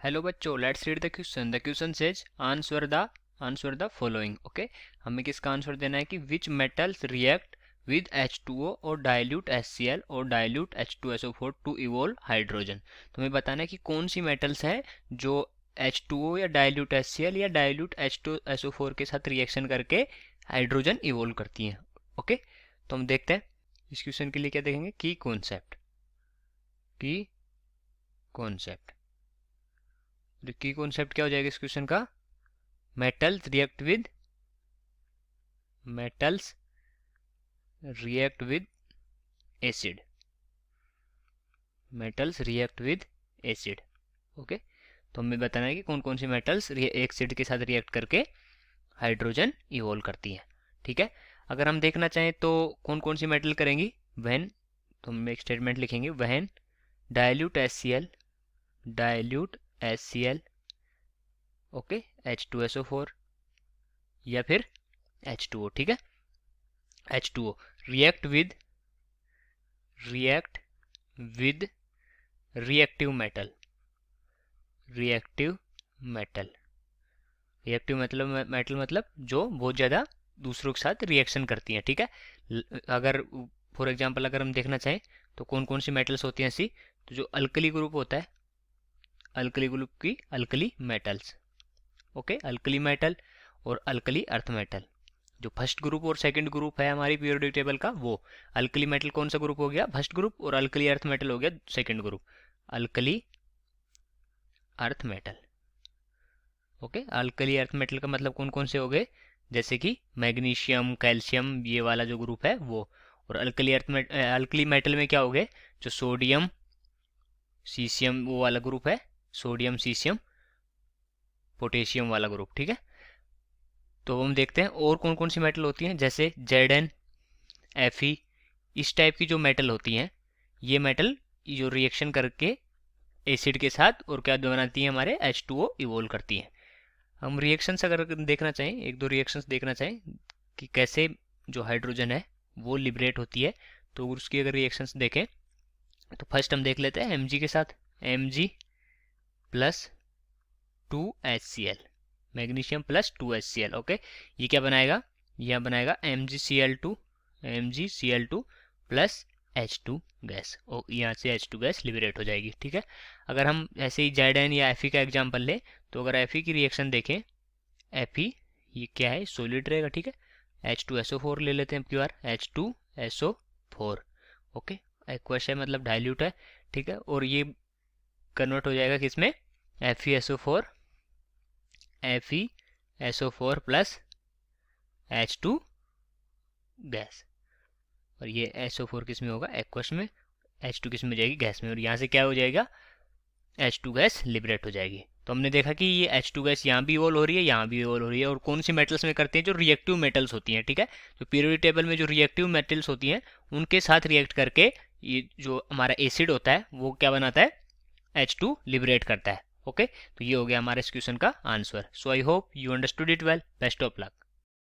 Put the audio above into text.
Hello बच्चों, let's read the question. The question says answer the following. Okay, हमें किसका answer देना है कि विच मेटल्स रिएक्ट विद H2O और डाइल्यूट HCl और dilute H2SO4 to evolve hydrogen. तो हमें बताना है कि कौन सी मेटल्स हैं जो H2O या डाइल्यूट HCl या डाइल्यूट H2SO4 के साथ रिएक्शन करके हाइड्रोजन इवोल्व करती हैं. ओके, तो हम देखते हैं इस क्वेश्चन के लिए क्या देखेंगे. की कॉन्सेप्ट की कॉन्सेप्ट क्या हो जाएगा इस क्वेश्चन का. Metals react with acid. Okay, तो हमें बताना है कि कौन कौन सी मेटल्स एसिड के साथ रिएक्ट करके हाइड्रोजन इवोल्व करती हैं. ठीक है, अगर हम देखना चाहें तो कौन कौन सी मेटल करेंगी. व्हेन, तो हम एक स्टेटमेंट लिखेंगे. When dilute HCl okay H2SO4 या फिर H2O. ठीक है, H2O react with reactive metal मतलब जो बहुत ज़्यादा दूसरों के साथ रिएक्शन करती हैं. ठीक है, अगर फॉर एग्जांपल अगर हम देखना चाहें तो कौन कौन सी मेटल्स होती हैं ऐसी. तो जो अल्कली ग्रुप होता है, अल्कली ग्रुप की alkali metals. Okay, alkali metal और अल्कली अर्थ मेटल. जो फर्स्ट ग्रुप और सेकंड ग्रुप है हमारी पीरियोडिक टेबल का, वो अल्कली मेटल कौन सा ग्रुप हो गया, फर्स्ट ग्रुप, और अल्कली अर्थ मेटल हो गया second group, alkali earth metal. Okay, alkali earth metal का मतलब कौन कौन से हो गए, जैसे कि मैग्नीशियम, कैल्शियम, ये वाला जो ग्रुप है वो. और अल्कली मेटल में क्या हो गए, जो सोडियम सीसियम वो वाला ग्रुप है, सोडियम सीसियम पोटेशियम वाला ग्रुप. ठीक है, तो हम देखते हैं और कौन कौन सी मेटल होती हैं, जैसे Zn, Fe, इस टाइप की जो मेटल होती हैं, ये मेटल जो रिएक्शन करके एसिड के साथ और क्या बनाती हैं, हमारे H2O इवोल्व करती हैं. हम रिएक्शंस अगर देखना चाहें, एक दो रिएक्शंस देखना चाहें कि कैसे जो हाइड्रोजन है वो लिबरेट होती है, तो उसकी अगर रिएक्शंस देखें तो फर्स्ट हम देख लेते हैं Mg के साथ. Mg plus 2HCl, magnesium plus 2HCl. Okay, ये क्या बनाएगा, यह बनाएगा MgCl2 प्लस H2 गैस, और यहाँ से H2 गैस लिबरेट हो जाएगी. ठीक है, अगर हम ऐसे ही Zn या Fe का एग्जांपल लें तो अगर Fe की रिएक्शन देखें, Fe ये क्या है, सॉलिड रहेगा. ठीक है, H2SO4 ले लेते हैं अब की बार, H2SO4. ओके, एक्वस है मतलब डाइल्यूट है. ठीक है, और ये कन्वर्ट हो जाएगा किसमें, FeSO4 प्लस H2 गैस. और ये SO4 किस में होगा, एक्वस में, H2 किस में जाएगी, गैस में, और यहाँ से क्या हो जाएगा, H2 गैस लिबरेट हो जाएगी. तो हमने देखा कि ये H2 गैस यहाँ भी इवोल्व हो रही है, यहाँ भी इवोल्व हो रही है. और कौन सी मेटल्स में करती हैं, जो रिएक्टिव मेटल्स होती हैं. ठीक है, जो पीरियोडिक टेबल में जो रिएक्टिव मेटल्स होती हैं उनके साथ रिएक्ट करके ये जो हमारा एसिड होता है वो क्या बनाता है, H2 लिबरेट करता है. ओके, तो ये हो गया हमारे इस क्वेश्चन का answer. So I hope you understood it well. Best of luck.